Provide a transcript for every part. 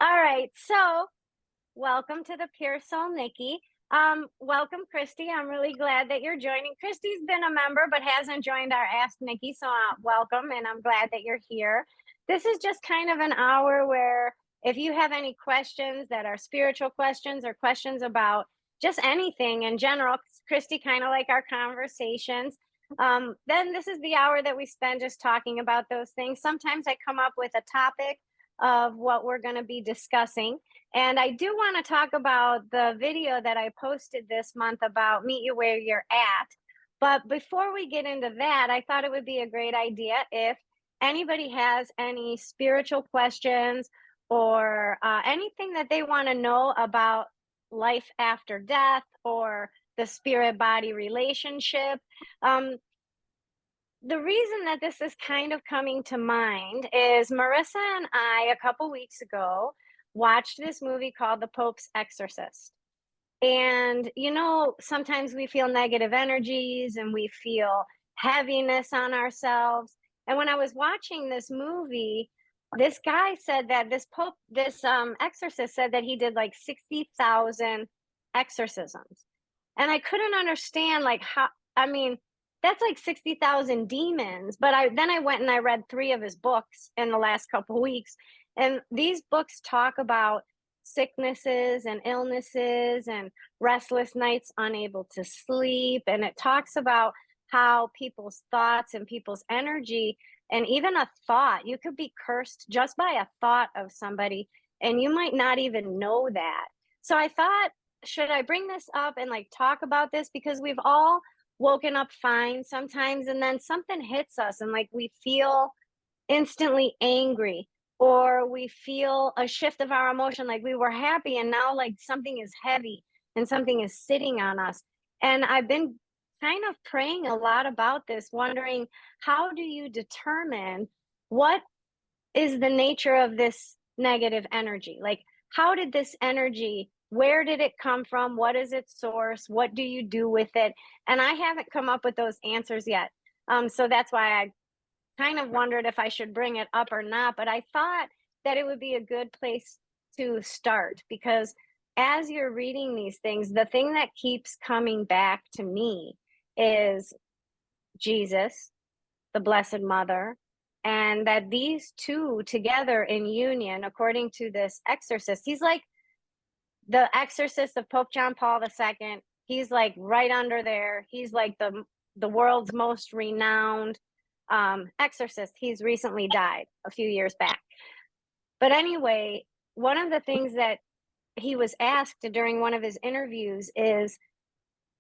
All right, so welcome to the Pure Soul Nikki. Welcome, Christy. I'm really glad that you're joining. Christy's been a member but hasn't joined our Ask Nikki, so welcome, and I'm glad that you're here. This is just kind of an hour where if you have any questions that are spiritual questions or questions about just anything in general, Christy kind of like our conversations, then this is the hour that we spend just talking about those things. Sometimes I come up with a topic of what we're going to be discussing. And I do want to talk about the video that I posted this month about meet you where you're at. But before we get into that, I thought it would be a great idea if anybody has any spiritual questions or anything that they want to know about life after death or the spirit body relationship. The reason that this is kind of coming to mind is Marissa and I, a couple weeks ago, watched this movie called The Pope's Exorcist. And, sometimes we feel negative energies and we feel heaviness on ourselves. And when I was watching this movie, this guy said that this exorcist said that he did like 60,000 exorcisms. And I couldn't understand that's like 60,000 demons. But then I went and I read 3 of his books in the last couple weeks. And these books talk about sicknesses and illnesses and restless nights, unable to sleep. And it talks about how people's thoughts and people's energy, and even a thought, you could be cursed just by a thought of somebody, and you might not even know that. So I thought, should I bring this up and talk about this? Because we've all woken up fine sometimes, and then something hits us and we feel instantly angry, or we feel a shift of our emotion, like we were happy and now something is heavy and something is sitting on us. And I've been kind of praying a lot about this, wondering, how do you determine what is the nature of this negative energy? How did this energy, where did it come from? What is its source? What do you do with it? And I haven't come up with those answers yet. So that's why I kind of wondered if I should bring it up or not. But I thought that it would be a good place to start, because as you're reading these things, the thing that keeps coming back to me is Jesus, the Blessed Mother, and that these two together in union, according to this exorcist, he's like the exorcist of Pope John Paul II. He's right under there. He's the world's most renowned exorcist. He's recently died a few years back. But anyway, one of the things that he was asked during one of his interviews is,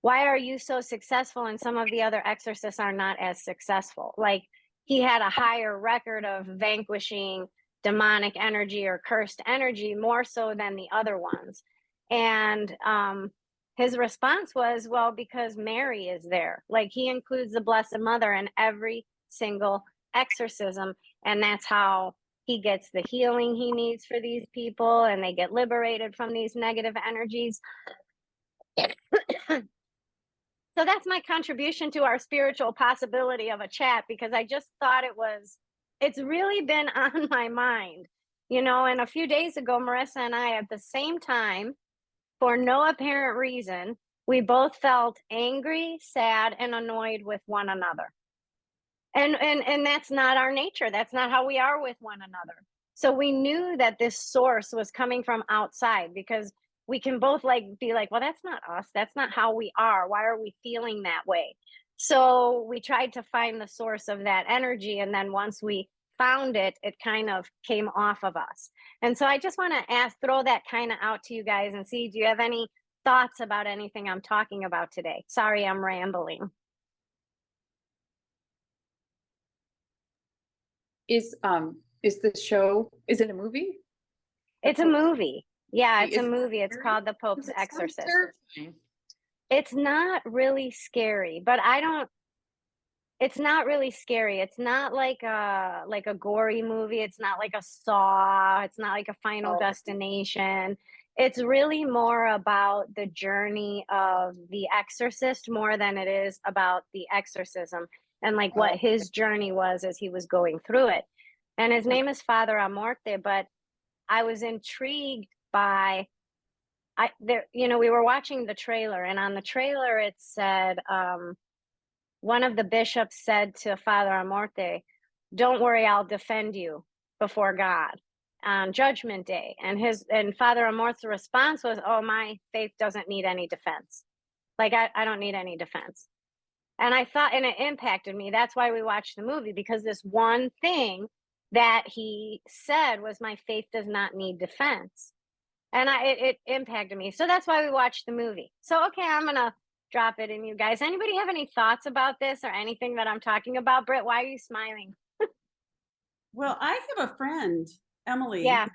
why are you so successful and some of the other exorcists are not as successful? He had a higher record of vanquishing demonic energy or cursed energy more so than the other ones. And his response was, well, because Mary is there. He includes the Blessed Mother in every single exorcism, and that's how he gets the healing he needs for these people, and they get liberated from these negative energies. So that's my contribution to our spiritual possibility of a chat, because I just thought it's really been on my mind, and a few days ago, Marissa and I, at the same time, for no apparent reason, we both felt angry, sad, and annoyed with one another. And that's not our nature. That's not how we are with one another. So we knew that this source was coming from outside, because we can both be well, that's not us. That's not how we are. Why are we feeling that way? So we tried to find the source of that energy. And then once we found it, it kind of came off of us. And so I just want to throw that kind of out to you guys and see, do you have any thoughts about anything I'm talking about today? Sorry, I'm rambling. Is the show, is it a movie? It's a movie. Yeah, it's a movie. It's called The Pope's Exorcist. It's not really scary, but it's not really scary. It's not like a gory movie. It's not like a Saw. It's not like a Final Destination. It's really more about the journey of the exorcist more than it is about the exorcism and what his journey was as he was going through it. And his name is Father Amorte, but I was intrigued by we were watching the trailer, and on the trailer it said, one of the bishops said to Father Amorte, "Don't worry, I'll defend you before God on Judgment Day." And Father Amorte's response was, "Oh, my faith doesn't need any defense. Like I don't need any defense." And I thought, and it impacted me. That's why we watched the movie, because this one thing that he said was, "My faith does not need defense." And it impacted me. So that's why we watched the movie. So, okay, I'm going to drop it in you guys. Anybody have any thoughts about this or anything that I'm talking about? Britt, why are you smiling? Well, I have a friend, Emily, Yeah,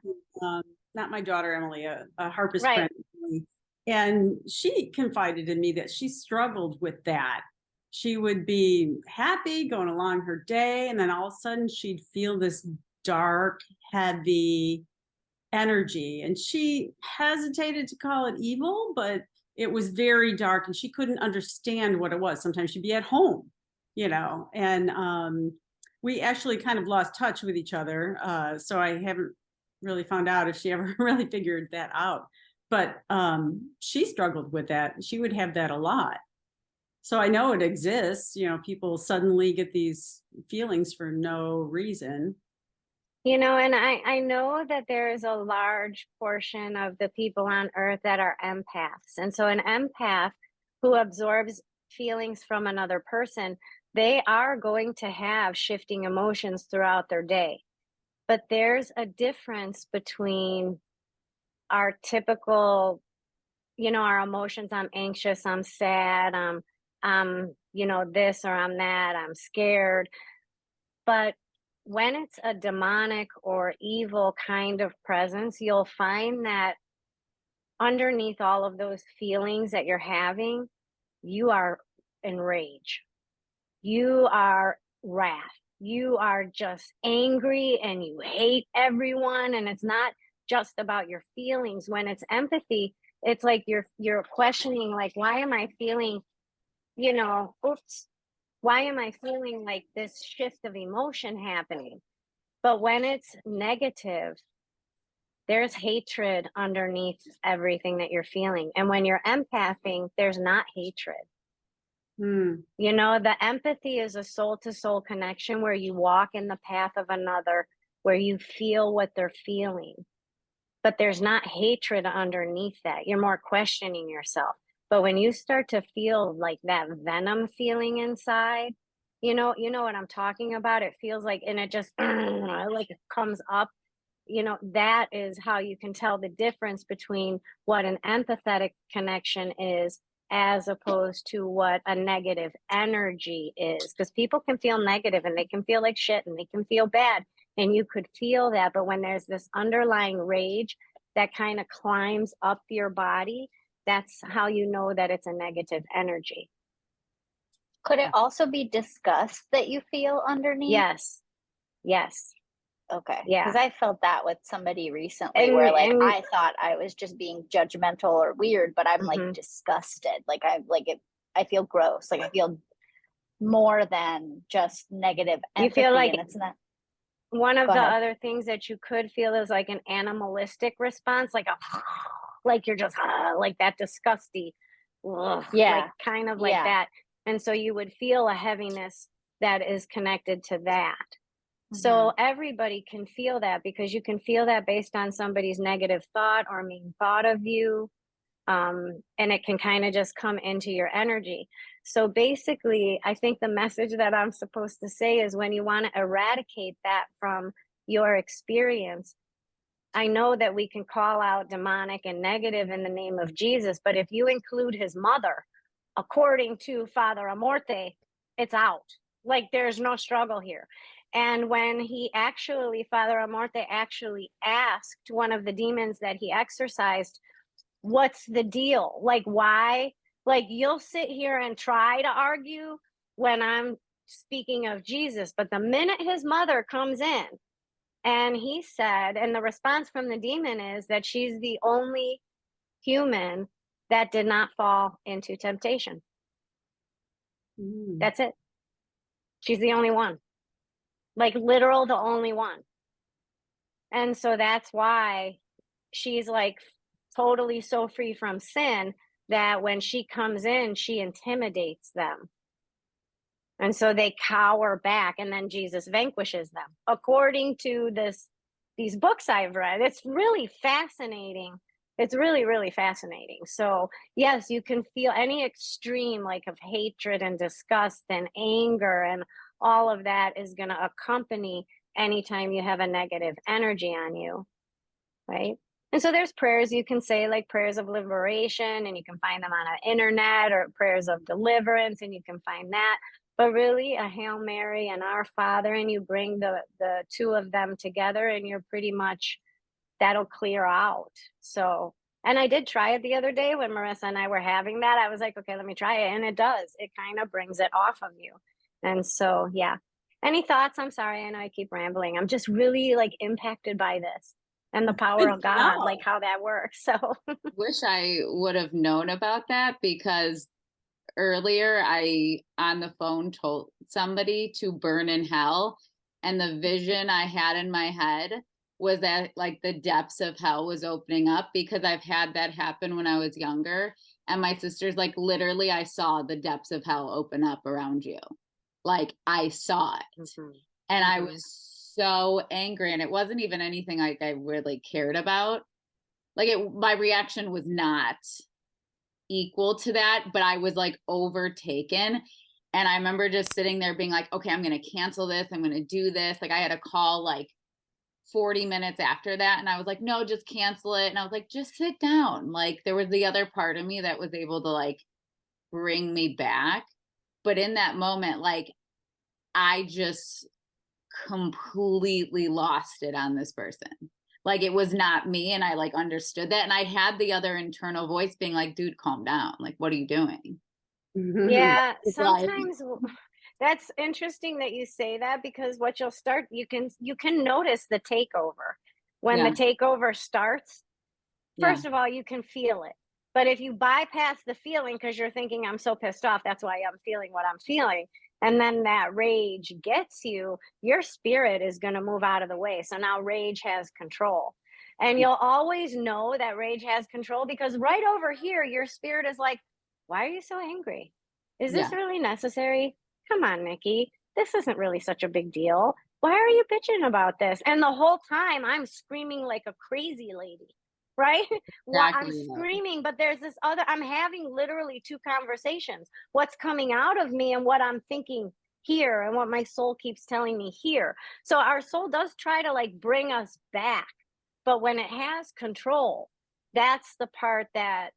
not my daughter, Emily, a harpist right. friend, Emily, and she confided in me that she struggled with that. She would be happy going along her day, and then all of a sudden she'd feel this dark, heavy energy. And she hesitated to call it evil, but it was very dark and she couldn't understand what it was. Sometimes she'd be at home, and we actually kind of lost touch with each other. So I haven't really found out if she ever really figured that out. But she struggled with that. She would have that a lot. So I know it exists. People suddenly get these feelings for no reason. And I know that there is a large portion of the people on earth that are empaths. And so an empath who absorbs feelings from another person, they are going to have shifting emotions throughout their day. But there's a difference between our typical, our emotions. I'm anxious, I'm sad, I'm this, or I'm that, I'm scared. But when it's a demonic or evil kind of presence, you'll find that underneath all of those feelings that you're having, you are enraged. You are wrath. You are just angry and you hate everyone. And it's not just about your feelings. When it's empathy, it's like you're questioning, like, why am I feeling, oops, why am I feeling like this shift of emotion happening? But when it's negative, there's hatred underneath everything that you're feeling. And when you're empathing, there's not hatred. The empathy is a soul to soul connection where you walk in the path of another, where you feel what they're feeling. But there's not hatred underneath that. You're more questioning yourself. But when you start to feel like that venom feeling inside, you know what I'm talking about. It feels like, and it just like it comes up. That is how you can tell the difference between what an empathetic connection is as opposed to what a negative energy is. Because people can feel negative and they can feel like shit and they can feel bad. And you could feel that. But when there's this underlying rage that kind of climbs up your body, that's how you know that it's a negative energy. Could it also be disgust that you feel underneath? Yes. Okay. Yeah. Because I felt that with somebody recently where I thought I was just being judgmental or weird, but I'm like disgusted. I feel gross. Like I feel more than just negative empathy. You feel like, and it's not. one of the other things that you could feel is like an animalistic response, like like you're just like that disgusty, like kind of like that. And so you would feel a heaviness that is connected to that. So everybody can feel that, because you can feel that based on somebody's negative thought or mean thought of you. And it can kind of just come into your energy. So basically, I think the message that I'm supposed to say is, when you want to eradicate that from your experience, I know that we can call out demonic and negative in the name of Jesus, but if you include his mother, according to Father Amorte, it's out. Like there's no struggle here. And when Father Amorte actually asked one of the demons that he exorcised, what's the deal? Like, why? Like, you'll sit here and try to argue when I'm speaking of Jesus, but the minute his mother comes in, and he said, and the response from the demon is that she's the only human that did not fall into temptation. That's it. She's the only one. Like literal, the only one. And so that's why she's like totally so free from sin that when she comes in, she intimidates them. And so they cower back, and then Jesus vanquishes them. According to these books I've read, it's really fascinating. It's really, really fascinating. So yes, you can feel any extreme like of hatred and disgust and anger, and all of that is going to accompany anytime you have a negative energy on you, right? And so there's prayers you can say, like prayers of liberation, and you can find them on the internet, or prayers of deliverance, and you can find that. But really, a Hail Mary and Our Father, and you bring the two of them together, and you're pretty much, that'll clear out. So, and I did try it the other day when Marissa and I were having that. I was like, okay, let me try it, and it does. It kind of brings it off of you. And so, yeah. Any thoughts? I'm sorry, I know I keep rambling. I'm just really like impacted by this and the power of God, like how that works. So, wish I would have known about that, because earlier I on the phone told somebody to burn in hell, and the vision I had in my head was that like the depths of hell was opening up, because I've had that happen when I was younger, and my sister's like, literally I saw the depths of hell open up around you, like I saw it. And I was so angry, and it wasn't even anything like I really cared about. Like my reaction was not equal to that, but I was like overtaken. And I remember just sitting there being like, okay, I'm going to cancel this. I'm going to do this. Like I had a call like 40 minutes after that, and I was like, no, just cancel it. And I was like, just sit down. Like there was the other part of me that was able to like bring me back. But in that moment, like I just completely lost it on this person. Like it was not me, and I like understood that, and I had the other internal voice being like, dude, calm down, like what are you doing? Yeah, sometimes that's interesting that you say that, because what you'll start, you can notice the takeover. When the takeover starts, first of all, you can feel it. But if you bypass the feeling because you're thinking, I'm so pissed off, that's why I'm feeling what I'm feeling, and then that rage gets you, your spirit is going to move out of the way. So now rage has control. And you'll always know that rage has control, because right over here, your spirit is like, why are you so angry? Is this really necessary? Come on, Nikki. This isn't really such a big deal. Why are you bitching about this? And the whole time I'm screaming like a crazy lady, right? Well, I'm screaming, but there's this other, I'm having literally two conversations. What's coming out of me and what I'm thinking here, and what my soul keeps telling me here. So our soul does try to like bring us back. But when it has control, that's the part that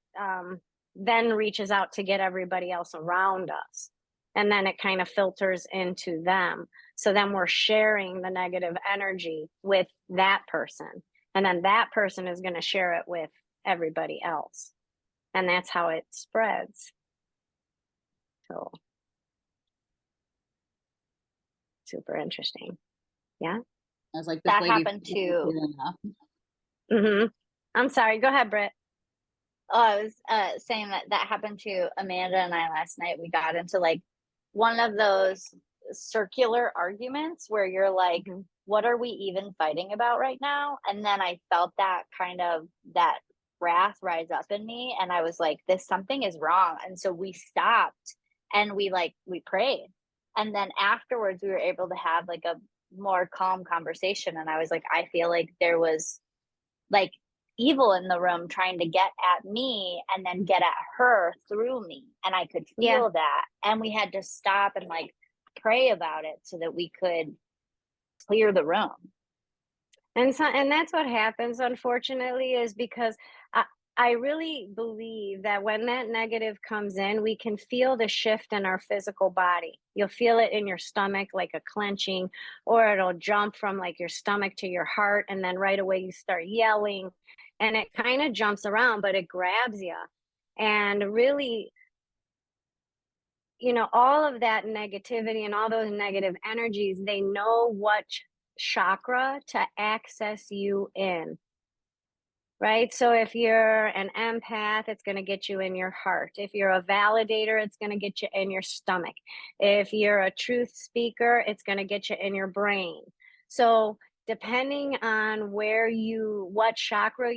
then reaches out to get everybody else around us. And then it kind of filters into them. So then we're sharing the negative energy with that person. And then that person is going to share it with everybody else. And that's how it spreads. So super interesting. Yeah. I was like, that happened to. I'm sorry. Go ahead, Britt. Oh, I was saying that happened to Amanda and I last night. We got into like one of those circular arguments where you're like, what are we even fighting about right now? And then I felt that kind of that wrath rise up in me, and I was like, something is wrong. And so we stopped, and we prayed, and then afterwards we were able to have like a more calm conversation. And I was like, I feel like there was like evil in the room trying to get at me and then get at her through me, and I could feel that, and we had to stop and like pray about it so that we could clear the room. And that's what happens, unfortunately, is because I really believe that when that negative comes in, we can feel the shift in our physical body. You'll feel it in your stomach, like a clenching, or it'll jump from like your stomach to your heart. And then right away you start yelling, and it kind of jumps around, but it grabs you. And really, you know, all of that negativity and all those negative energies, they know what chakra to access you in. Right? So if you're an empath, it's going to get you in your heart. If you're a validator, it's going to get you in your stomach. If you're a truth speaker, it's going to get you in your brain. So depending on what chakra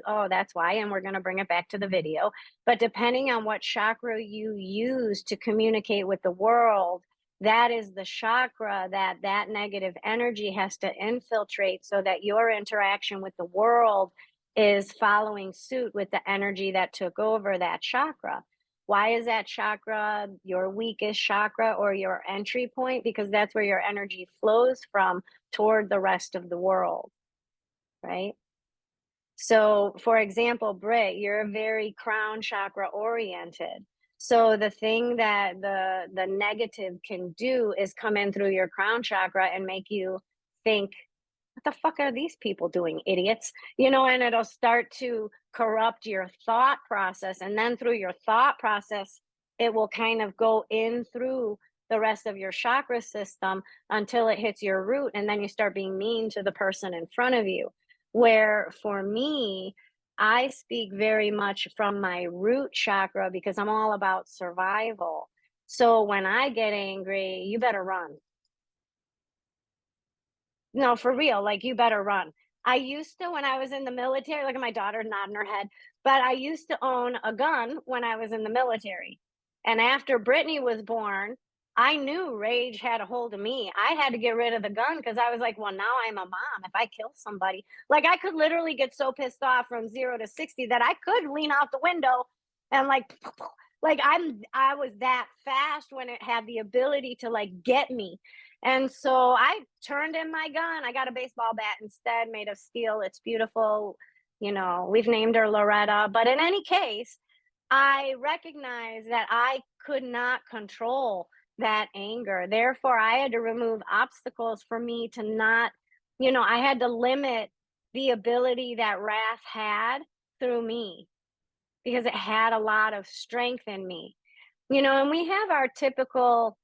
oh, that's why, and we're going to bring it back to the video, but depending on what chakra you use to communicate with the world, that is the chakra that negative energy has to infiltrate, so that your interaction with the world is following suit with the energy that took over that chakra. Why is that chakra your weakest chakra or your entry point? Because that's where your energy flows from toward the rest of the world, right? So, for example, Britt, you're very crown chakra oriented. So the thing that the negative can do is come in through your crown chakra and make you think, what the fuck are these people doing, idiots? And it'll start to corrupt your thought process. And then through your thought process, it will kind of go in through the rest of your chakra system until it hits your root. And then you start being mean to the person in front of you. Where for me, I speak very much from my root chakra because I'm all about survival. So when I get angry, you better run. No, for real, like, you better run. I used to, when I was in the military, look at my daughter nodding her head, but I used to own a gun when I was in the military. And after Brittany was born, I knew rage had a hold of me. I had to get rid of the gun because I was like, well, now I'm a mom. If I kill somebody, like, I could literally get so pissed off from 0 to 60 that I could lean out the window and like I was that fast when it had the ability to like get me. And so I turned in my gun. I got a baseball bat instead, made of steel. It's beautiful. We've named her Loretta. But in any case, I recognized that I could not control that anger. Therefore, I had to remove obstacles for me to not, I had to limit the ability that wrath had through me because it had a lot of strength in me. And we have our typical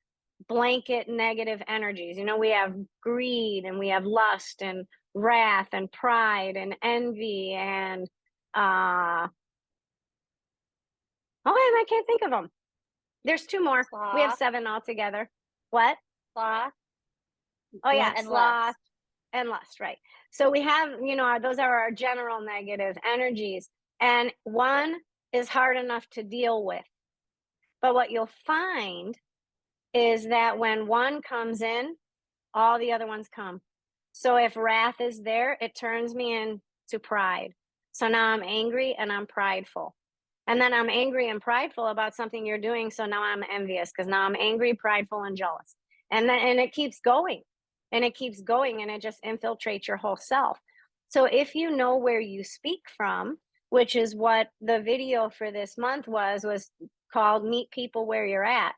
blanket negative energies. We have greed, and we have lust and wrath and pride and envy and oh, I can't think of them. There's 2 more. Sloth. We have 7 altogether. What? Sloth. Oh yeah, And sloth lust. and lust, right? So we have, those are our general negative energies, and one is hard enough to deal with. But what you'll find is that when one comes in, all the other ones come. So if wrath is there, it turns me into pride. So now I'm angry and I'm prideful. And then I'm angry and prideful about something you're doing. So now I'm envious because now I'm angry, prideful, and jealous. And it keeps going and it keeps going, and it just infiltrates your whole self. So if you know where you speak from, which is what the video for this month was called Meet People Where You're At.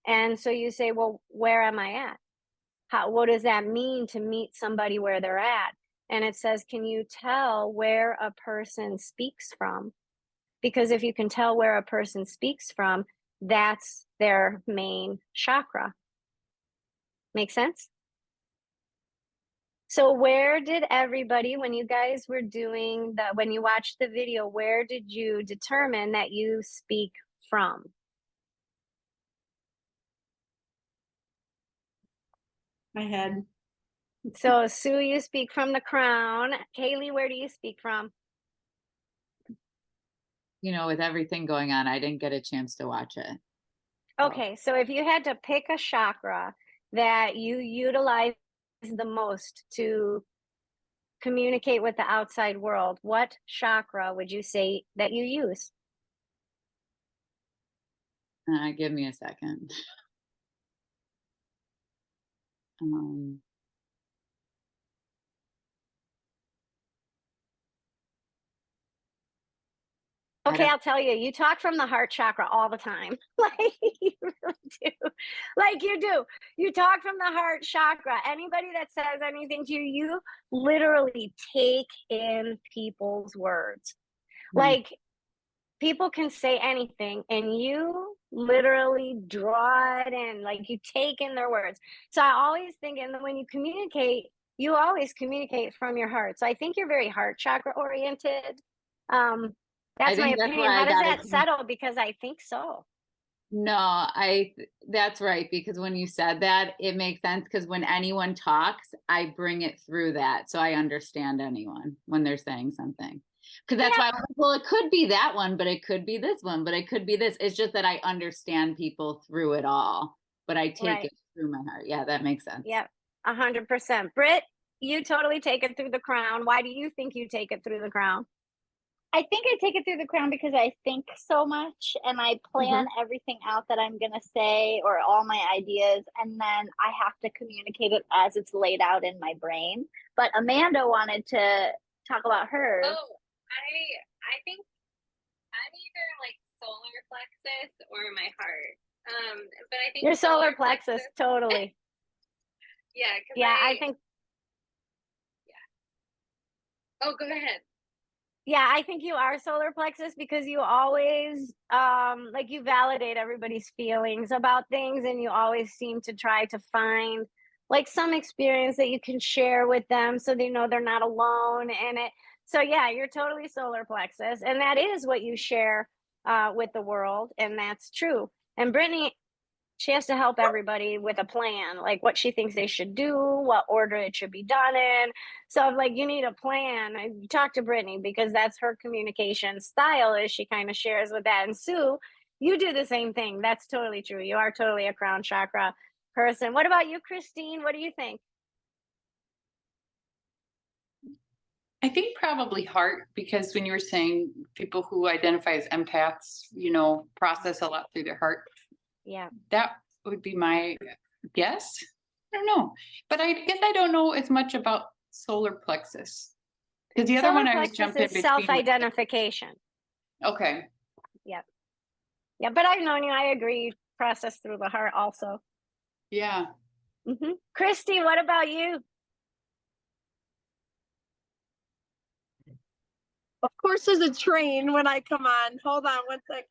And so you say, well, where am I at? What does that mean to meet somebody where they're at? And it says, can you tell where a person speaks from? Because if you can tell where a person speaks from, that's their main chakra. Make sense? So where did everybody, when you guys were doing when you watched the video, where did you determine that you speak from? My head. So Sue, you speak from the crown. Kaylee, where do you speak from? With everything going on, I didn't get a chance to watch it. Okay, so if you had to pick a chakra that you utilize the most to communicate with the outside world, what chakra would you say that you use? Give me a second. Okay, I'll tell you, you talk from the heart chakra all the time. Like, you really do. Like, you do. You talk from the heart chakra. Anybody that says anything to you, you literally take in people's words. Like, people can say anything and you literally draw it in, like, you take in their words. So I always think, and when you communicate, you always communicate from your heart. So I think you're very heart chakra oriented. That's my opinion. How does that settle? Because I think so. No, that's right. Because when you said that, it makes sense. Because when anyone talks, I bring it through that. So I understand anyone when they're saying something. Because that's why, I'm like, well, it could be that one, but it could be this one, but it could be this. It's just that I understand people through it all, but I take it through my heart. Yeah, that makes sense. Yep, 100%. Britt, you totally take it through the crown. Why do you think you take it through the crown? I think I take it through the crown because I think so much and I plan everything out that I'm going to say or all my ideas. And then I have to communicate it as it's laid out in my brain. But Amanda wanted to talk about hers. Oh, I think I'm either like solar plexus or my heart. But I think Your solar plexus, totally. Yeah. Yeah, I think. Yeah. Oh, go ahead. Yeah, I think you are solar plexus because you always like you validate everybody's feelings about things and you always seem to try to find like some experience that you can share with them so they know they're not alone in it. So yeah, you're totally solar plexus and that is what you share with the world and that's true. And Brittany, she has to help everybody with a plan, like what she thinks they should do, what order it should be done in. So I'm like, you need a plan. I talk to Brittany because that's her communication style is she kind of shares with that. And Sue, you do the same thing. That's totally true. You are totally a crown chakra person. What about you, Christine? What do you think? I think probably heart, because when you were saying people who identify as empaths, process a lot through their heart. Yeah. That would be my guess. I don't know. But I guess I don't know as much about solar plexus. Because the other Solar one I was plexus jumping is between. self-identification. Okay. Yep. Yeah, but I've known you. I agree. You process through the heart also. Yeah. Christy, what about you? Of course, there's a train when I come on. Hold on one second.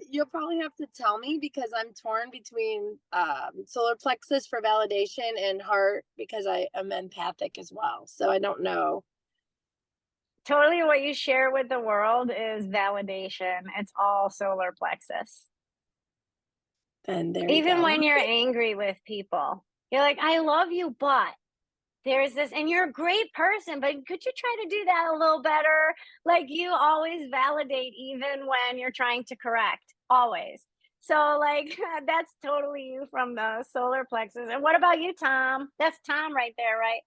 You'll probably have to tell me because I'm torn between solar plexus for validation and heart because I am empathic as well. So I don't know. Totally what you share with the world is validation. It's all solar plexus. And there Even you go. when you're angry with people, you're like, I love you, but there's this, and you're a great person, but could you try to do that a little better? Like you always validate even when you're trying to correct, always. So like that's totally you from the solar plexus. And what about you, Tom? That's Tom right there, right?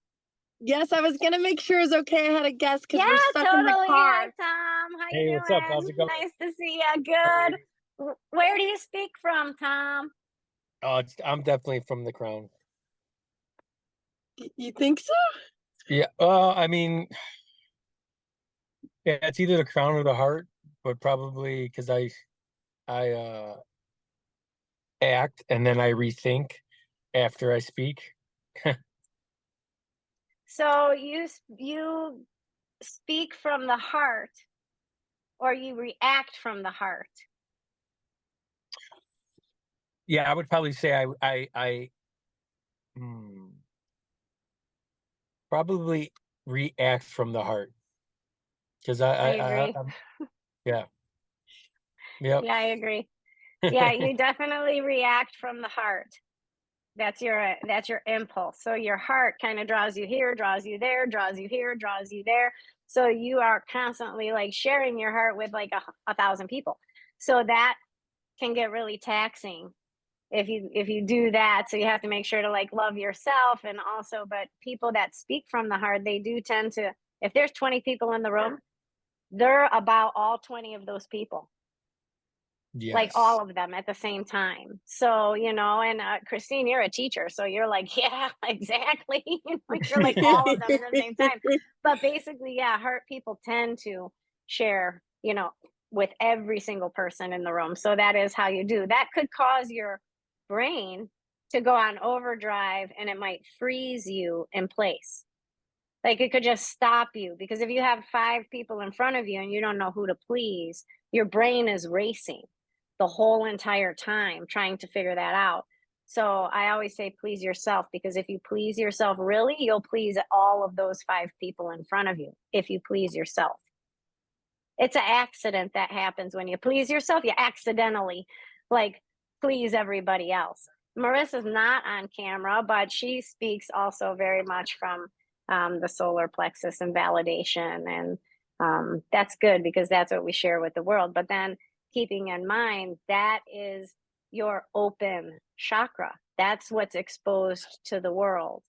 Yes, I was gonna make sure it's okay. I had a guess because we're stuck in the totally. car. Hi, Tom. How you doing? What's up? How's it going? Nice to see you. Good. Where do you speak from, Tom? I'm definitely from the crown. You think so? Yeah. I mean, yeah, it's either the crown or the heart, but probably because I act and then I rethink after I speak. So you speak from the heart, or you react from the heart? Yeah, I would probably say probably react from the heart because I agree. yeah. Yep. Yeah, I agree. Yeah, you definitely react from the heart. That's your impulse. So your heart kind of draws you here, draws you there, draws you here, draws you there. So you are constantly like sharing your heart with like 1,000 people. So that can get really taxing if you do that. So you have to make sure to like love yourself and also, but people that speak from the heart, they do tend to, if there's 20 people in the room, they're about all 20 of those people. Yes. Like all of them at the same time. So, and Christine, you're a teacher. So you're like, yeah, exactly. You're like all of them at the same time. But basically, yeah, heart people tend to share, with every single person in the room. So that is how you do. That could cause your brain to go on overdrive and it might freeze you in place. Like it could just stop you because if you have 5 people in front of you and you don't know who to please, your brain is racing the whole entire time trying to figure that out. So I always say please yourself because if you please yourself really, you'll please all of those 5 people in front of you if you please yourself. It's an accident that happens when you please yourself. You accidentally like please everybody else. Marissa's not on camera, but she speaks also very much from the solar plexus and validation. And that's good because that's what we share with the world. But then keeping in mind, that is your open chakra. That's what's exposed to the world,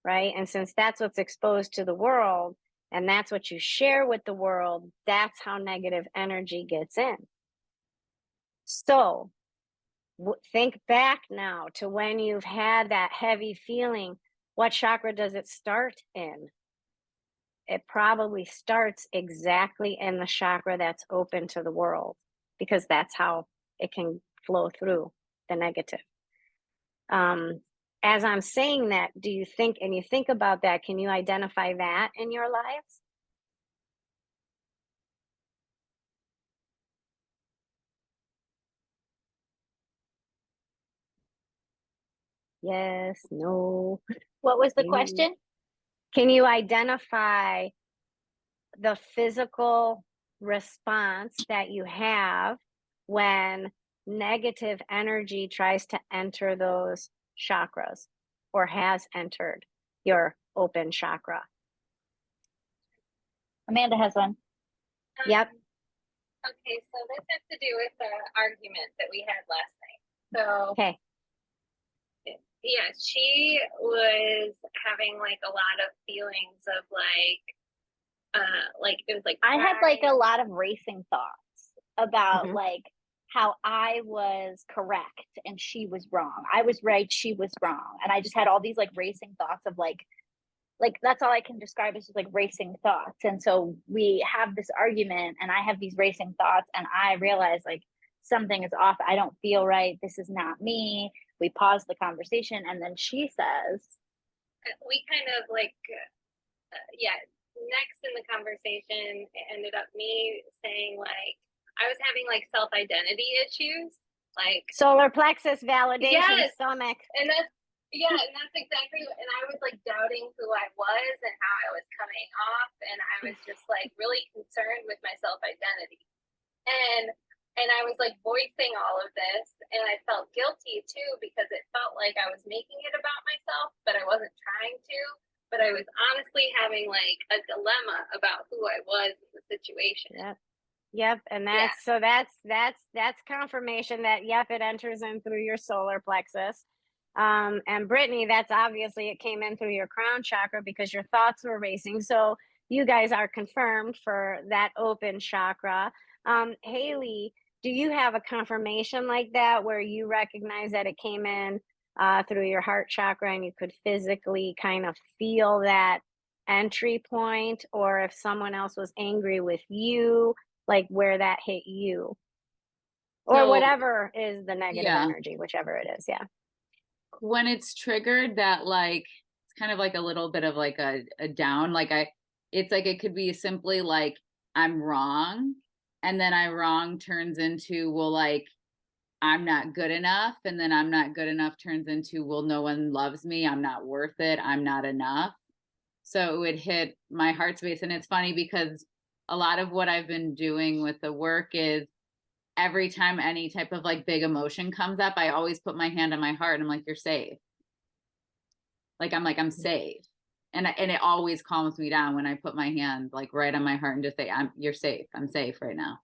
right? And since that's what's exposed to the world, and that's what you share with the world, that's how negative energy gets in. So think back now to when you've had that heavy feeling. What chakra does it start in? It probably starts exactly in the chakra that's open to the world, because that's how it can flow through the negative. As I'm saying that, do you think, and you think about that, can you identify that in your lives? Yes, no. What was the question? Can you identify the physical response that you have when negative energy tries to enter those chakras or has entered your open chakra? Amanda has one. Yep. Okay, so this has to do with the argument that we had last night. So, okay. Yeah, she was having like a lot of feelings of like it was like I had like pride. a lot of racing thoughts about like how I was correct and she was wrong. I was right, she was wrong. And I just had all these like racing thoughts of like that's all I can describe as just like racing thoughts. And so we have this argument and I have these racing thoughts and I realize like something is off. I don't feel right. This is not me. We pause the conversation and then she says, we kind of like, next in the conversation, it ended up me saying like, I was having like self-identity issues, like solar plexus validation, yes. stomach. And that's exactly, and I was like doubting who I was and how I was coming off. And I was just like really concerned with my self-identity. And I was like voicing all of this and I felt guilty too, because it felt like I was making it about myself, but I wasn't trying to, but I was honestly having like a dilemma about who I was in the situation. Yep. And that's confirmation that, yep, it enters in through your solar plexus. And Brittany, that's obviously it came in through your crown chakra because your thoughts were racing. So you guys are confirmed for that open chakra. Haley, do you have a confirmation like that where you recognize that it came in through your heart chakra and you could physically kind of feel that entry point, or if someone else was angry with you, like where that hit you, or whatever is the negative energy, whichever it is. Yeah. When it's triggered, that like, it's kind of like a little bit of like a down, like it's like, it could be simply like, I'm wrong. And then I wrong turns into, well, like, I'm not good enough. And then I'm not good enough turns into, well, no one loves me. I'm not worth it. I'm not enough. So it would hit my heart space. And it's funny because a lot of what I've been doing with the work is every time any type of like big emotion comes up, I always put my hand on my heart and I'm like, you're safe. I'm safe. And it always calms me down when I put my hand like right on my heart and just say, you're safe. I'm safe right now.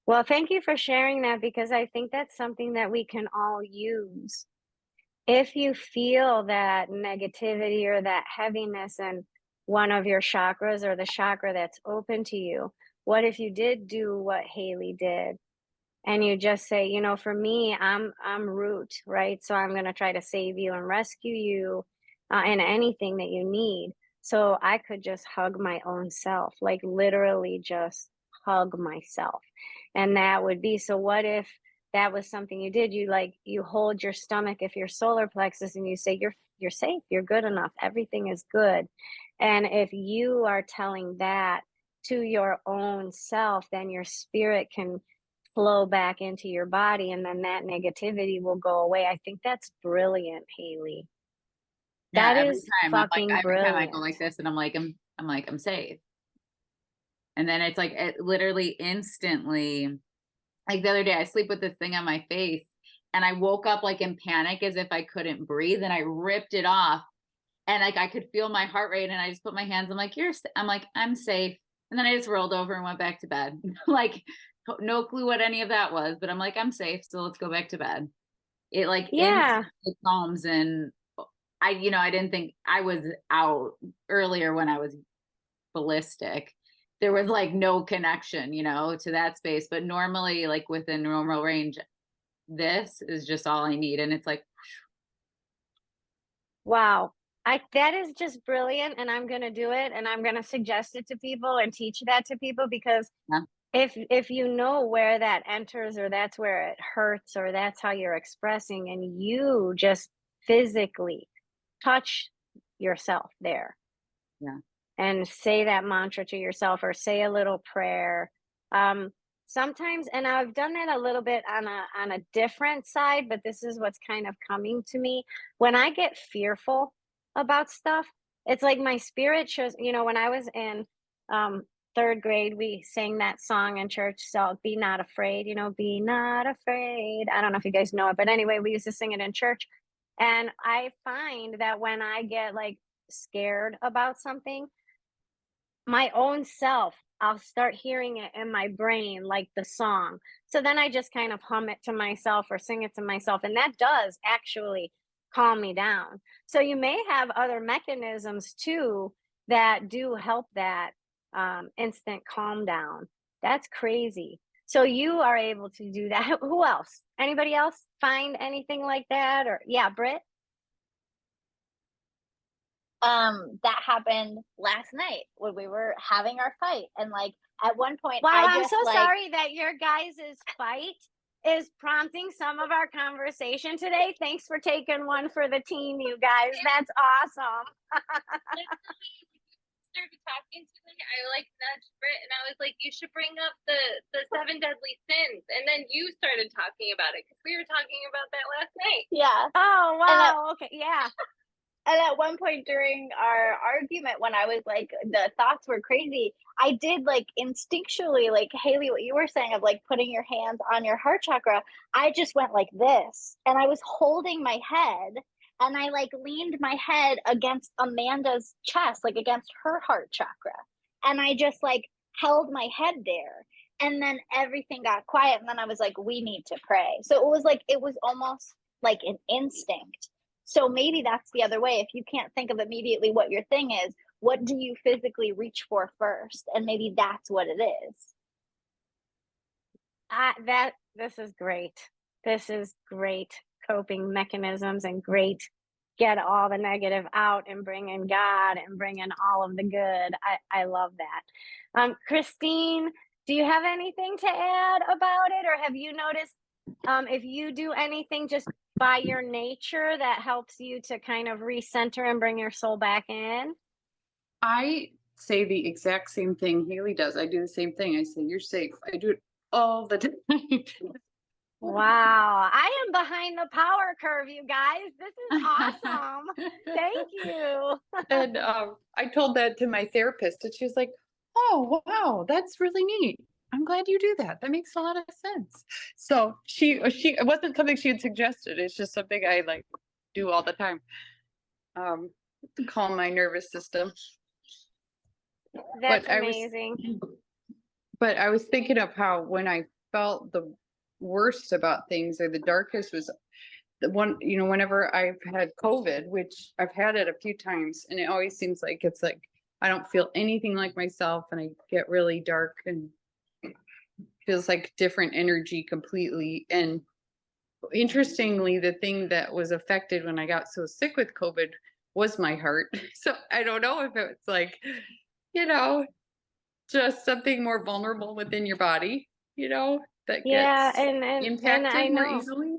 Well, thank you for sharing that, because I think that's something that we can all use. If you feel that negativity or that heaviness in one of your chakras or the chakra that's open to you, what if you did do what Haley did and you just say, you know, for me, I'm root, right? So I'm going to try to save you and rescue you in anything that you need. So I could just hug my own self, like literally just hug myself. And that would be, so what if that was something you did? You hold your stomach, if your solar plexus, and you say, you're safe, you're good enough, everything is good. And if you are telling that to your own self, then your spirit can flow back into your body, and then that negativity will go away. I think that's brilliant, Haley. Yeah, that is fucking every brilliant. time I go like this and I'm safe. And then it's like, it literally instantly, like the other day, I sleep with this thing on my face and I woke up like in panic as if I couldn't breathe, and I ripped it off, and like I could feel my heart rate, and I just put my hands, I'm like, I'm like, I'm safe. And then I just rolled over and went back to bed. Like, no clue what any of that was, but I'm like, I'm safe. So let's go back to bed. It like Yeah. instantly calms. And I didn't think I was out earlier when I was ballistic. There was like no connection, to that space. But normally, like within normal range, this is just all I need. And it's like, Wow. That is just brilliant, and I'm going to do it, and I'm going to suggest it to people and teach that to people, because yeah. if you know where that enters, or that's where it hurts, or that's how you're expressing, and you just physically touch yourself there. Yeah. And say that mantra to yourself, or say a little prayer. Sometimes, and I've done that a little bit on a different side, but this is what's kind of coming to me. When I get fearful about stuff, it's like my spirit shows, when I was in third grade, we sang that song in church, so be not afraid, be not afraid. I don't know if you guys know it, but anyway, we used to sing it in church. And I find that when I get like scared about something, my own self, I'll start hearing it in my brain, like the song. So then I just kind of hum it to myself or sing it to myself. And that does actually calm me down. So you may have other mechanisms too that do help that instant calm down. That's crazy. So you are able to do that. Who else? Anybody else find anything like that? Or yeah, Britt? That happened last night when we were having our fight, and like at one point Wow, I I'm just so like sorry that your guys' fight is prompting some of our conversation today. Thanks for taking one for the team, you guys. That's awesome. Started talking to me, I like nudged Britt and I was like, you should bring up the 7 deadly sins. And then you started talking about it, because we were talking about that last night. yeah. Oh, wow. Okay, yeah. And at one point during our argument, when I was like, the thoughts were crazy, I did like instinctually, like Haley, what you were saying of like putting your hands on your heart chakra, I just went like this, and I was holding my head, and I like leaned my head against Amanda's chest, like against her heart chakra. And I just like held my head there. And then everything got quiet. And then I was like, we need to pray. So it was almost like an instinct. So maybe that's the other way. If you can't think of immediately what your thing is, what do you physically reach for first? And maybe that's what it is. This is great. This is great coping mechanisms, and great get all the negative out and bring in God and bring in all of the good. I love that. Christine, do you have anything to add about it, or have you noticed if you do anything just by your nature that helps you to kind of recenter and bring your soul back in? I say the exact same thing Haley does. I do the same thing. I say, you're safe. I do it all the time. Wow, I am behind the power curve, you guys. This is awesome. Thank you. And I told that to my therapist, and she was like, oh, wow, that's really neat. I'm glad you do that. That makes a lot of sense. So it wasn't something she had suggested. It's just something I like do all the time. To calm my nervous system. That's amazing. But I was thinking of how when I felt the worst about things, or the darkest, was the one, whenever I've had COVID, which I've had it a few times, and it always seems like it's like I don't feel anything like myself, and I get really dark and feels like different energy completely. And interestingly, the thing that was affected when I got so sick with COVID was my heart. So I don't know if it's like, just something more vulnerable within your body, that Yeah, gets and impacted I more know. easily.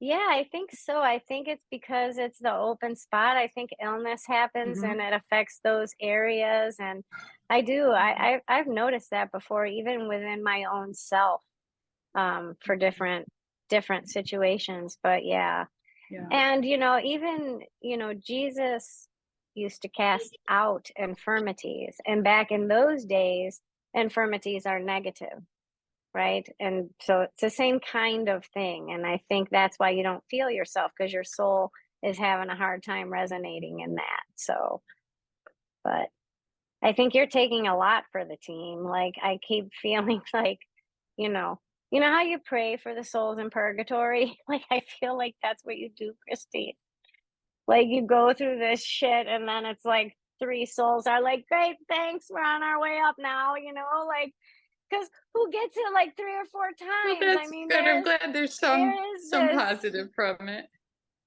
Yeah, I think so. I think it's because it's the open spot. I think illness happens and it affects those areas. And I do. I've noticed that before, even within my own self, for different situations. But yeah. Yeah. And even, Jesus used to cast out infirmities. And back in those days, infirmities are negative, right? And so it's the same kind of thing. And I think that's why you don't feel yourself, because your soul is having a hard time resonating in that. So, but I think you're taking a lot for the team. Like, I keep feeling like, you know, how you pray for the souls in purgatory? Like, I feel like that's what you do, Christine. Like, you go through this shit, and then it's like 3 souls are like, great, thanks, we're on our way up now, like, because who gets it like 3 or 4 Well, times? I that's mean, good. I'm glad there's there is some this, positive from it.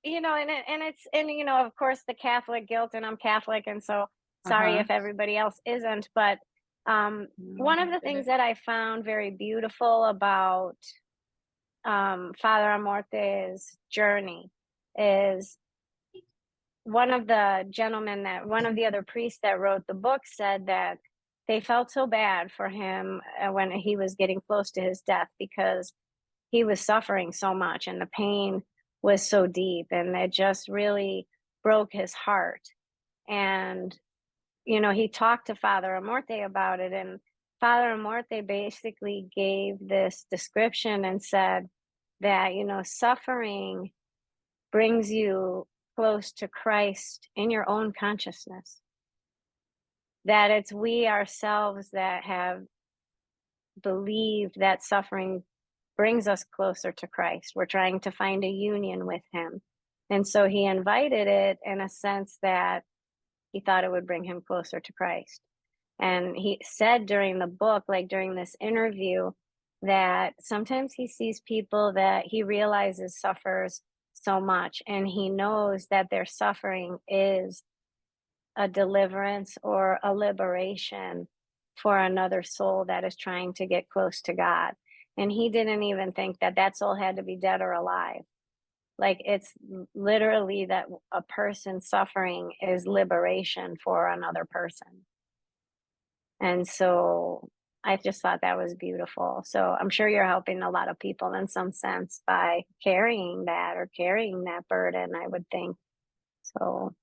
and of course the Catholic guilt, and I'm Catholic, and so sorry if everybody else isn't, but one of the things that I found very beautiful about Father Amorte's journey is one of the other priests that wrote the book said that they felt so bad for him when he was getting close to his death, because he was suffering so much and the pain was so deep, and it just really broke his heart. And he talked to Father Amorte about it, and Father Amorte basically gave this description and said that suffering brings you close to Christ in your own consciousness, that it's we ourselves that have believed that suffering brings us closer to Christ. We're trying to find a union with him. And so he invited it in a sense that he thought it would bring him closer to Christ. And he said during the book, like during this interview, that sometimes he sees people that he realizes suffers so much, and he knows that their suffering is a deliverance or a liberation for another soul that is trying to get close to God. And he didn't even think that soul had to be dead or alive. Like, it's literally that a person suffering is liberation for another person. And so I just thought that was beautiful. So I'm sure you're helping a lot of people in some sense by carrying that burden, I would think. So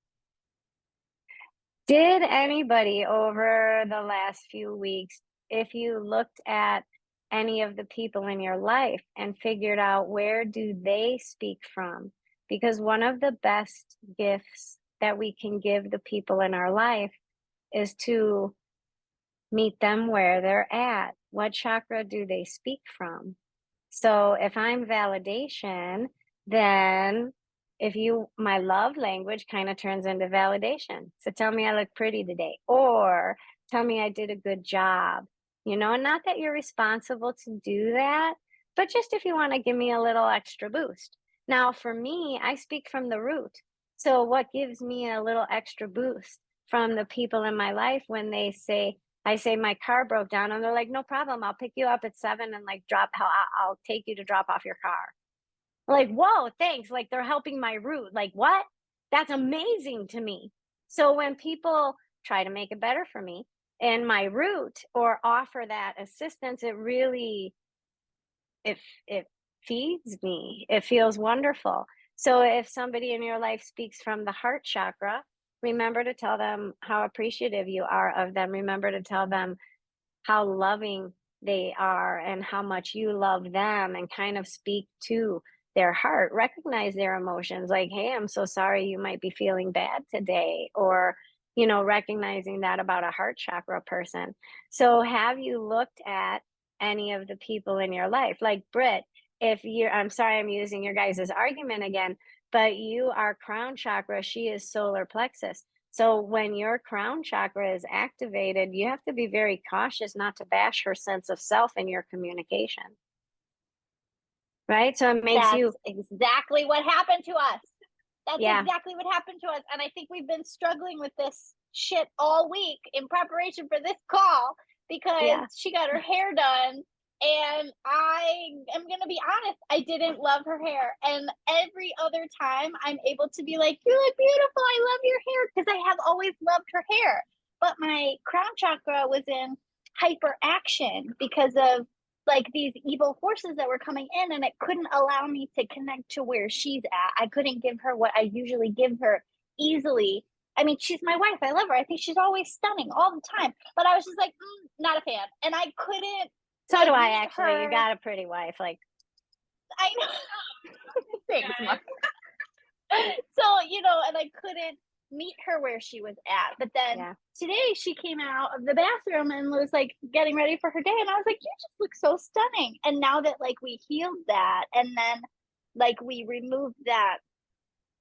did anybody over the last few weeks, if you looked at any of the people in your life and figured out where do they speak from? Because one of the best gifts that we can give the people in our life is to meet them where they're at. What chakra do they speak from? So if I'm validation, then my love language kind of turns into validation. So tell me I look pretty today, or tell me I did a good job, and not that you're responsible to do that, but just if you want to give me a little extra boost. Now, for me, I speak from the root. So what gives me a little extra boost from the people in my life when I say my car broke down, and they're like, no problem, I'll pick you up at 7 and like I'll take you to drop off your car. Like, whoa, thanks. Like, they're helping my root. Like, what? That's amazing to me. So when people try to make it better for me and my root, or offer that assistance, it really, it feeds me. It feels wonderful. So if somebody in your life speaks from the heart chakra, remember to tell them how appreciative you are of them. Remember to tell them how loving they are and how much you love them, and kind of speak to their heart. Recognize their emotions, like, hey, I'm so sorry you might be feeling bad today, or recognizing that about a heart chakra person. So have you looked at any of the people in your life? Like Britt, I'm sorry I'm using your guys' argument again, but you are crown chakra, she is solar plexus. So when your crown chakra is activated, you have to be very cautious not to bash her sense of self in your communication. Right? So it makes That's exactly what happened to us. That's exactly what happened to us. And I think we've been struggling with this shit all week in preparation for this call, because she got her hair done. And I am going to be honest, I didn't love her hair. And every other time I'm able to be like, you look beautiful, I love your hair, because I have always loved her hair. But my crown chakra was in hyperaction because of like these evil forces that were coming in, and it couldn't allow me to connect to where she's at. I couldn't give her what I usually give her easily I mean, she's my wife. I love her. I think she's always stunning all the time. But I was just like, not a fan. And I couldn't. So like, do I meet actually. You her. got a pretty wife. Like, I know. Thanks, Mom. So, and I couldn't meet her where she was at. But then today she came out of the bathroom and was like getting ready for her day. And I was like, you just look so stunning. And now that like we healed that and then like we removed that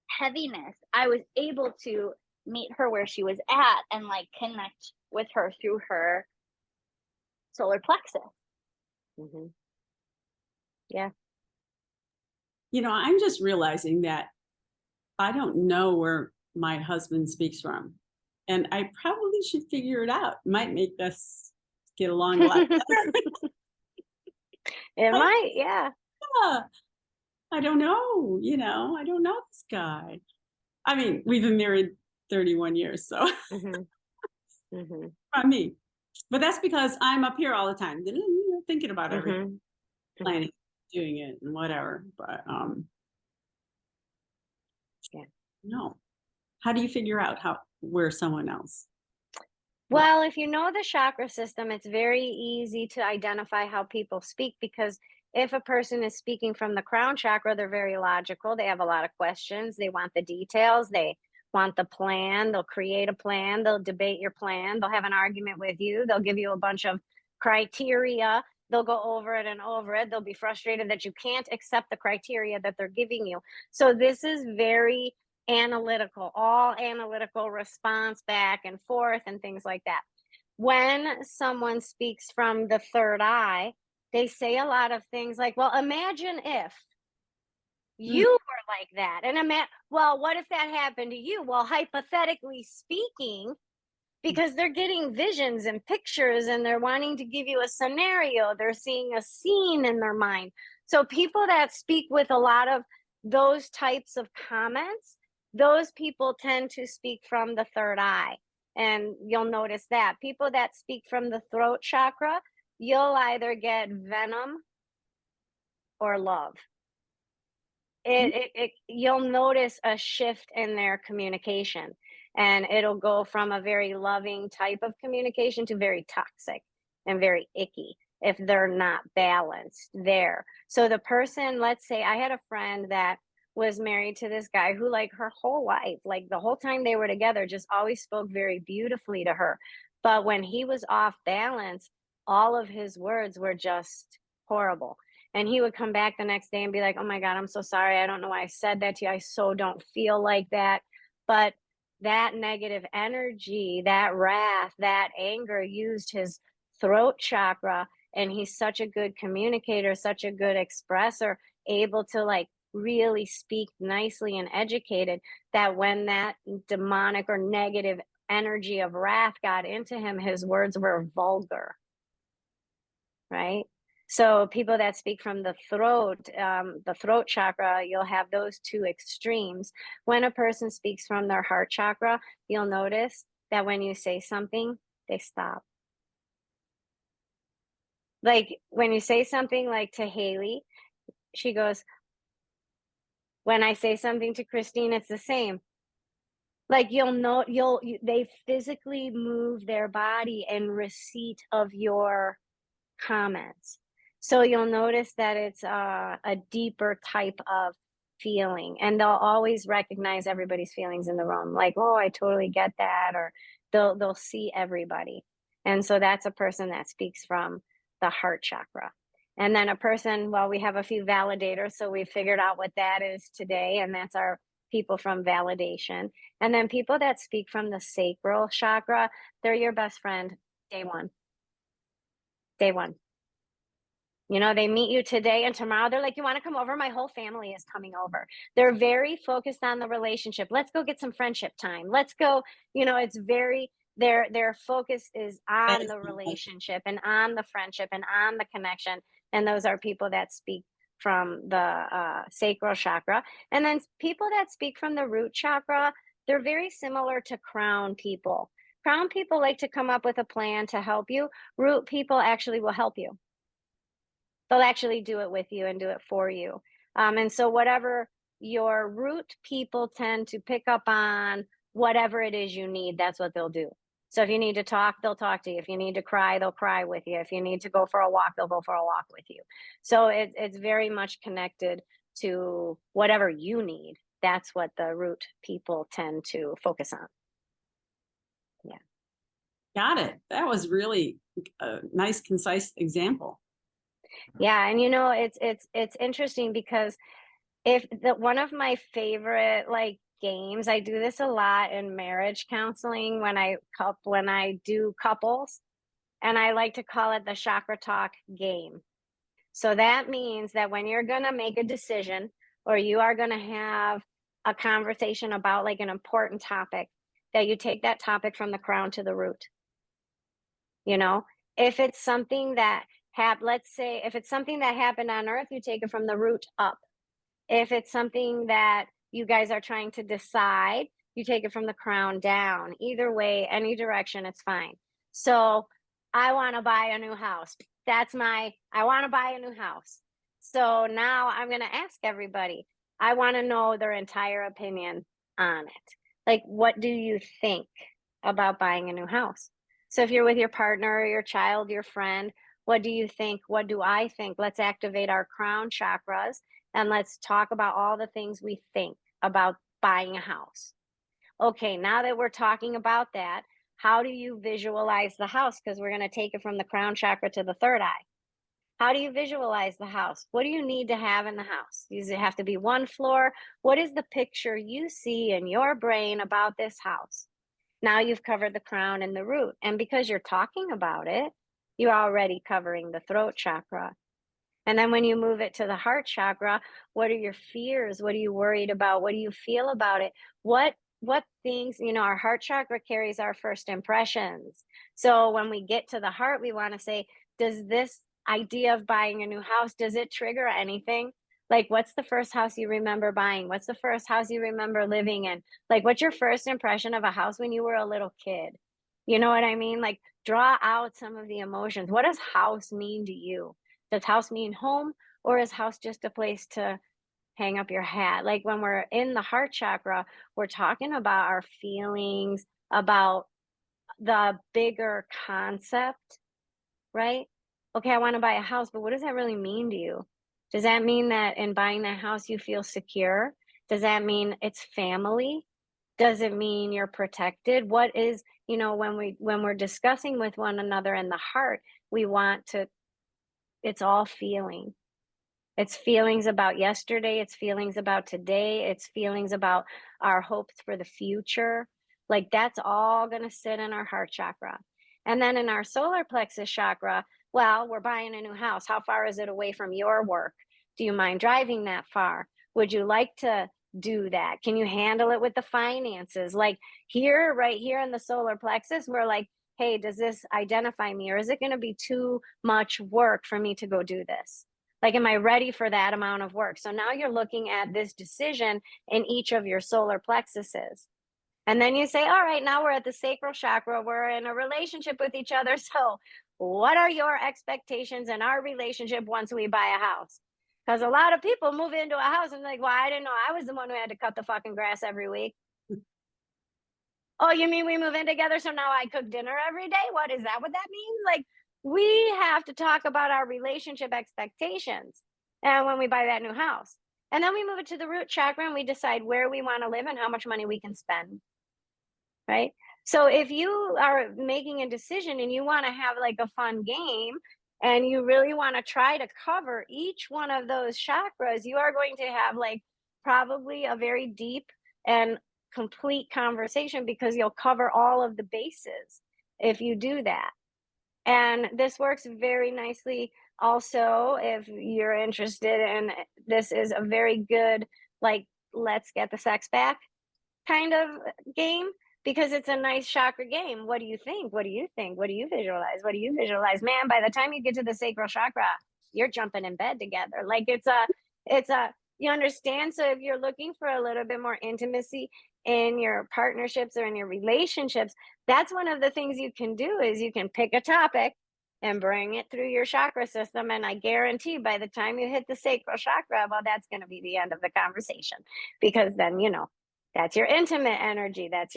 heaviness, I was able to meet her where she was at and like connect with her through her solar plexus. mm-hmm. Yeah. I'm just realizing that I don't know where my husband speaks from. And I probably should figure it out. It might make us get along a lot better. It might, yeah. I don't know, I don't know this guy. I mean, we've been married 31 years, so Not me. But that's because I'm up here all the time, thinking about everything, planning, doing it, and whatever. But no. How do you figure out where someone else? Well, if you know the chakra system, it's very easy to identify how people speak, because if a person is speaking from the crown chakra, they're very logical. They have a lot of questions. They want the details. They want the plan. They'll create a plan. They'll debate your plan. They'll have an argument with you. They'll give you a bunch of criteria. They'll go over it and over it. They'll be frustrated that you can't accept the criteria that they're giving you. So this is very analytical, all analytical response back and forth and things like that. When someone speaks from the third eye, they say a lot of things like, well, imagine if you were like that. And well, what if that happened to you? Well, hypothetically speaking, because they're getting visions and pictures and they're wanting to give you a scenario, they're seeing a scene in their mind. So people that speak with a lot of those types of comments, those people tend to speak from the third eye. And you'll notice that people that speak from the throat chakra, you'll either get venom or love. You'll notice a shift in their communication, and it'll go from a very loving type of communication to very toxic and very icky if they're not balanced there. So the person, let's say I had a friend that was married to this guy who, like, her whole life, like the whole time they were together, just always spoke very beautifully to her. But when he was off balance, all of his words were just horrible. And he would come back the next day and be like, oh my God, I'm so sorry. I don't know why I said that to you. I so don't feel like that. But that negative energy, that wrath, that anger used his throat chakra. And he's such a good communicator, such a good expresser, able to like really speak nicely and educated, that when that demonic or negative energy of wrath got into him, his words were vulgar, right? So people that speak from the throat chakra, you'll have those two extremes. When a person speaks from their heart chakra, you'll notice that when you say something, they stop. Like when you say something like to Haley, she goes, when I say something to Christine, it's the same. Like they physically move their body in receipt of your comments. So you'll notice that it's a deeper type of feeling, and they'll always recognize everybody's feelings in the room. Like, oh, I totally get that, or they'll see everybody. And so that's a person that speaks from the heart chakra. And then a person, well, we have a few validators, so we figured out what that is today, and that's our people from validation. And then people that speak from the sacral chakra, they're your best friend day one. Day one. They meet you today and tomorrow they're like, you want to come over? My whole family is coming over. They're very focused on the relationship. Let's go get some friendship time. Let's go, it's very, their focus is on the relationship and on the friendship and on the connection. And those are people that speak from the sacral chakra. And then people that speak from the root chakra, they're very similar to crown people. Crown people like to come up with a plan to help you. Root people actually will help you. They'll actually do it with you and do it for you. And so whatever your root people tend to pick up on whatever it is you need, that's what they'll do. So if you need to talk, they'll talk to you. If you need to cry, they'll cry with you. If you need to go for a walk, they'll go for a walk with you. So it's very much connected to whatever you need. That's what the root people tend to focus on. Yeah. Got it. That was really a nice, concise example. Yeah, and it's interesting because if one of my favorite like games, I do this a lot in marriage counseling when I do couples, and I like to call it the chakra talk game. So that means that when you're going to make a decision or you are going to have a conversation about like an important topic, that you take that topic from the crown to the root. If it's something that let's say if it's something that happened on earth, you take it from the root up. If it's something that you guys are trying to decide, you take it from the crown down. Either way, any direction, it's fine. So I want to buy a new house. I want to buy a new house. So now I'm going to ask everybody, I want to know their entire opinion on it. Like, what do you think about buying a new house? So if you're with your partner or your child, your friend, what do you think? What do I think? Let's activate our crown chakras and let's talk about all the things we think about buying a house. Okay, now that we're talking about that, how do you visualize the house? Because we're going to take it from the crown chakra to the third eye. How do you visualize the house? What do you need to have in the house? Does it have to be one floor? What is the picture you see in your brain about this house? Now you've covered the crown and the root. And because you're talking about it, you're already covering the throat chakra. And then when you move it to the heart chakra, what are your fears? What are you worried about? What do you feel about it? What things, our heart chakra carries our first impressions. So when we get to the heart, we want to say, does this idea of buying a new house, does it trigger anything? Like, what's the first house you remember buying? What's the first house you remember living in? Like, what's your first impression of a house when you were a little kid? You know what I mean? Like, draw out some of the emotions. What does house mean to you? Does house mean home, or is house just a place to hang up your hat? Like when we're in the heart chakra, we're talking about our feelings, about the bigger concept, right? Okay, I want to buy a house, but what does that really mean to you? Does that mean that in buying that house you feel secure? Does that mean it's family? Does it mean you're protected? What is, when we're discussing with one another in the heart, we want to, it's all feeling. It's feelings about yesterday, it's feelings about today, it's feelings about our hopes for the future. Like that's all going to sit in our heart chakra. And then in our solar plexus chakra, well, we're buying a new house. How far is it away from your work? Do you mind driving that far? Would you like to do that? Can you handle it with the finances? Like here, right here in the solar plexus, we're like, hey, does this identify me, or is it going to be too much work for me to go do this? Like, am I ready for that amount of work? So now you're looking at this decision in each of your solar plexuses. And then you say, all right, now we're at the sacral chakra. We're in a relationship with each other. So what are your expectations in our relationship once we buy a house? Because a lot of people move into a house and like, well, I didn't know I was the one who had to cut the fucking grass every week. Oh, you mean we move in together so now I cook dinner every day? What is that? What that means? Like, we have to talk about our relationship expectations and when we buy that new house. And then we move it to the root chakra and we decide where we want to live and how much money we can spend. Right? So if you are making a decision and you want to have like a fun game and you really want to try to cover each one of those chakras, you are going to have like probably a very deep and complete conversation because you'll cover all of the bases if you do that. And this works very nicely also if you're interested in, this is a very good, like, let's get the sex back kind of game, because it's a nice chakra game. What do you think? What do you think? What do you visualize? What do you visualize? Man, by the time you get to the sacral chakra, you're jumping in bed together. Like it's a, you understand? So if you're looking for a little bit more intimacy in your partnerships or in your relationships, that's one of the things you can do is you can pick a topic and bring it through your chakra system. And I guarantee by the time you hit the sacral chakra, well, that's going to be the end of the conversation, because then, That's your intimate energy. That's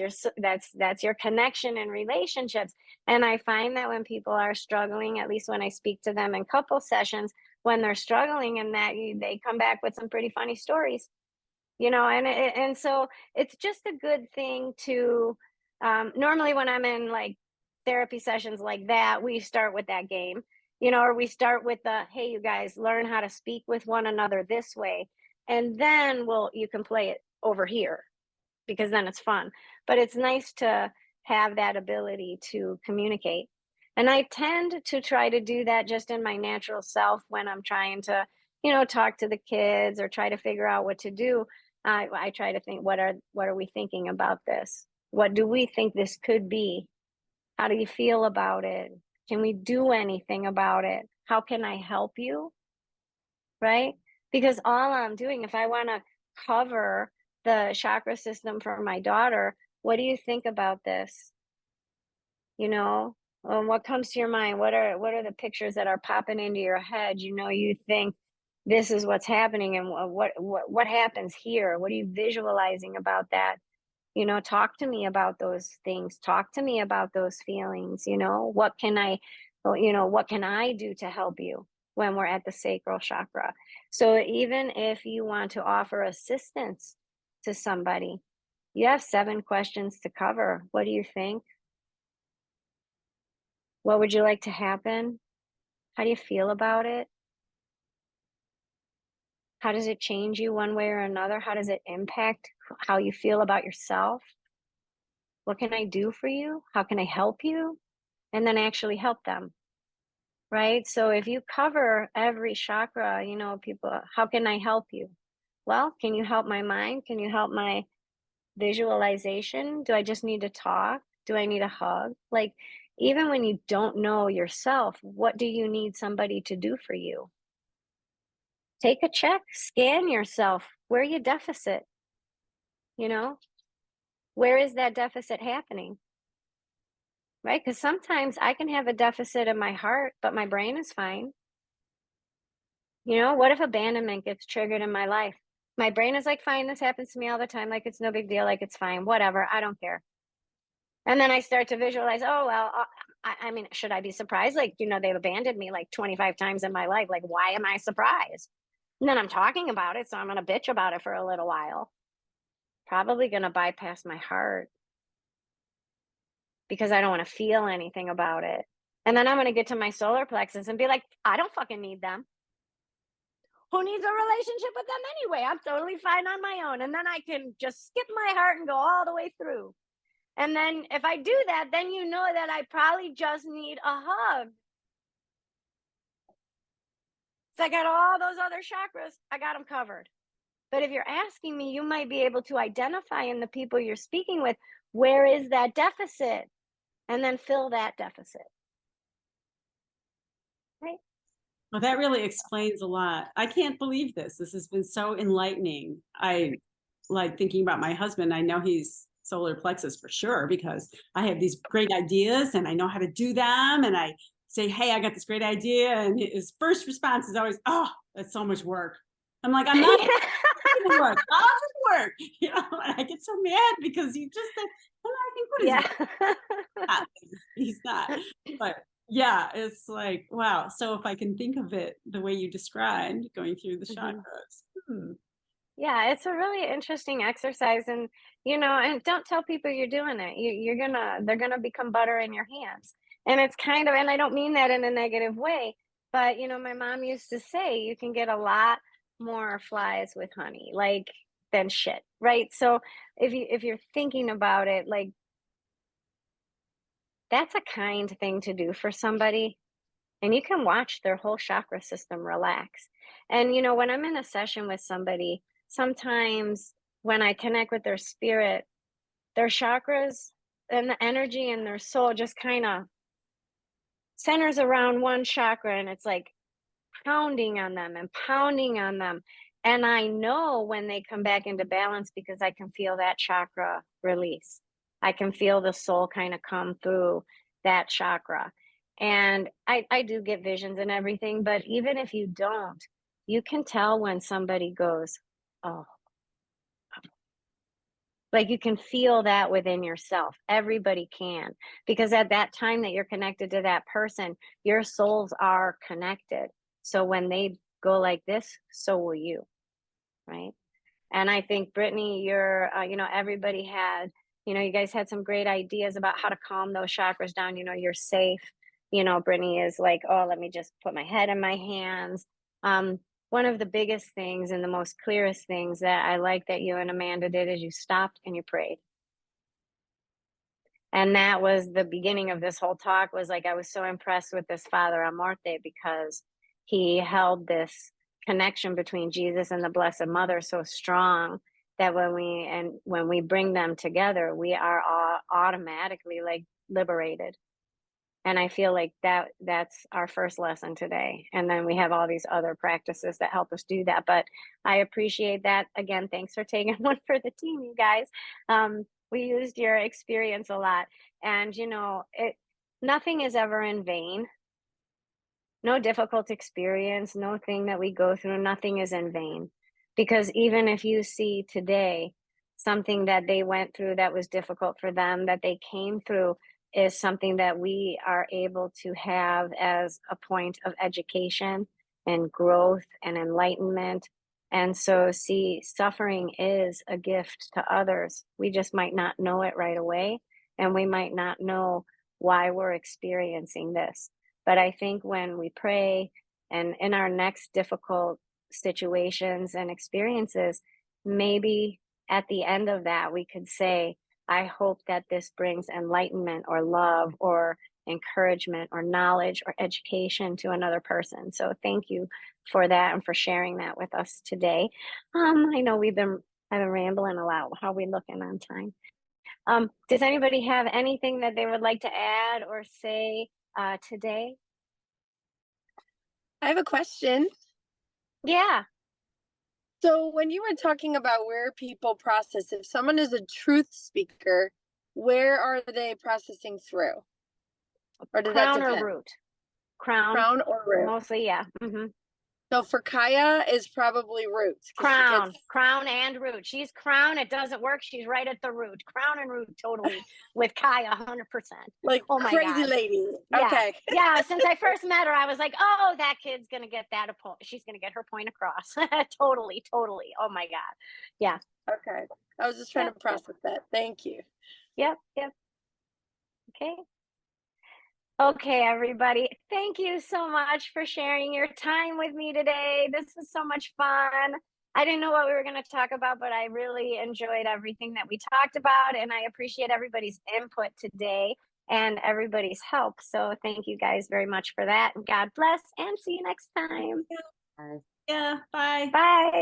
your connection and relationships. And I find that when people are struggling, at least when I speak to them in couple sessions, when they're struggling and that they come back with some pretty funny stories, and so it's just a good thing to normally when I'm in like therapy sessions like that, we start with that game, or we start with the, hey, you guys learn how to speak with one another this way, and then you can play it over here because then it's fun. But it's nice to have that ability to communicate. And I tend to try to do that just in my natural self when I'm trying to, talk to the kids or try to figure out what to do. I try to think, what are we thinking about this? What do we think this could be? How do you feel about it? Can we do anything about it? How can I help you? Right? Because all I'm doing, if I want to cover the chakra system for my daughter, what do you think about this? What comes to your mind? What are the pictures that are popping into your head? You think this is what's happening, and what happens here? What are you visualizing about that? Talk to me about those things. Talk to me about those feelings. What can I do to help you when we're at the sacral chakra? So even if you want to offer assistance to somebody, you have 7 questions to cover. What do you think? What would you like to happen? How do you feel about it? How does it change you one way or another? How does it impact how you feel about yourself? What can I do for you? How can I help you? And then actually help them, right? So if you cover every chakra, people, how can I help you? Well, can you help my mind? Can you help my visualization? Do I just need to talk? Do I need a hug? Like, even when you don't know yourself, what do you need somebody to do for you? Take a check, scan yourself. Where are you deficit? Where is that deficit happening? Right? Because sometimes I can have a deficit in my heart, but my brain is fine. What if abandonment gets triggered in my life? My brain is like, fine, this happens to me all the time. Like, it's no big deal. Like, it's fine. Whatever. I don't care. And then I start to visualize, oh, well, I mean, should I be surprised? Like, they've abandoned me like 25 times in my life. Like, why am I surprised? And then I'm talking about it. So I'm going to bitch about it for a little while. Probably going to bypass my heart because I don't want to feel anything about it. And then I'm going to get to my solar plexus and be like, I don't fucking need them. Who needs a relationship with them anyway? I'm totally fine on my own. And then I can just skip my heart and go all the way through. And then if I do that, then you know that I probably just need a hug. So I got all those other chakras, I got them covered. But if you're asking me, you might be able to identify in the people you're speaking with, where is that deficit? And then fill that deficit. Right? Well, that really explains a lot. I can't believe this. This has been so enlightening. I like thinking about my husband. I know he's solar plexus for sure because I have these great ideas and I know how to do them. And I say, hey, I got this great idea. And his first response is always, oh, that's so much work. I'm like, I'm not gonna work. I'll just work. And I get so mad because he just said, well, I think what is he's not. But yeah, it's like, wow. So if I can think of it the way you described, going through the chakras. Yeah, it's a really interesting exercise. And, and don't tell people you're doing it. They're gonna become butter in your hands. And it's kind of, and I don't mean that in a negative way, but, my mom used to say, you can get a lot more flies with honey, like, than shit. Right. So if you're thinking about it, like, that's a kind thing to do for somebody. And you can watch their whole chakra system relax. And, when I'm in a session with somebody, sometimes when I connect with their spirit, their chakras and the energy in their soul just kind of centers around one chakra, and it's like pounding on them and pounding on them. And I know when they come back into balance because I can feel that chakra release. I can feel the soul kind of come through that chakra. And I do get visions and everything, but even if you don't, you can tell when somebody goes, oh, Like you can feel that within yourself. Everybody can, because at that time that you're connected to that person, your souls are connected. So when they go like this, so will you, right? And I think Brittany, you're, everybody had, you guys had some great ideas about how to calm those chakras down. You're safe. Brittany is like, oh, let me just put my head in my hands. One of the biggest things and the most clearest things that I like that you and Amanda did is you stopped and you prayed. And that was the beginning of this whole talk. Was like, I was so impressed with this Father Amorte because he held this connection between Jesus and the Blessed Mother so strong that when we bring them together, we are all automatically like liberated. And I feel like that's our first lesson today. And then we have all these other practices that help us do that. But I appreciate that. Again, thanks for taking one for the team, you guys. We used your experience a lot. And, nothing is ever in vain. No difficult experience, no thing that we go through, nothing is in vain. Because even if you see today something that they went through that was difficult for them, that they came through, is something that we are able to have as a point of education and growth and enlightenment. And so, see, suffering is a gift to others. We just might not know it right away, and we might not know why we're experiencing this. But I think when we pray and in our next difficult situations and experiences, maybe at the end of that, we could say, I hope that this brings enlightenment or love or encouragement or knowledge or education to another person. So thank you for that and for sharing that with us today. I know I've been rambling a lot. How are we looking on time? Does anybody have anything that they would like to add or say today? I have a question. Yeah. So when you were talking about where people process, if someone is a truth speaker, where are they processing through? Or does Crown that or depend? root? Crown or root? mostly, yeah. So for Kaya is probably root. Crown and root. She's crown. It doesn't work. She's right at the root. Crown and root, totally. With Kaya, 100%. Like, oh my crazy God. Lady. Yeah. Okay. Yeah. Since I first met her, I was like, oh, that kid's gonna get that point. She's gonna get her point across. Totally. Oh my God. Yeah. Okay. I was just trying to process that. Thank you. Yep. Okay. Okay, everybody. Thank you so much for sharing your time with me today. This was so much fun. I didn't know what we were going to talk about, but I really enjoyed everything that we talked about. And I appreciate everybody's input today and everybody's help. So thank you guys very much for that. And God bless and see you next time. Yeah. Bye. Bye.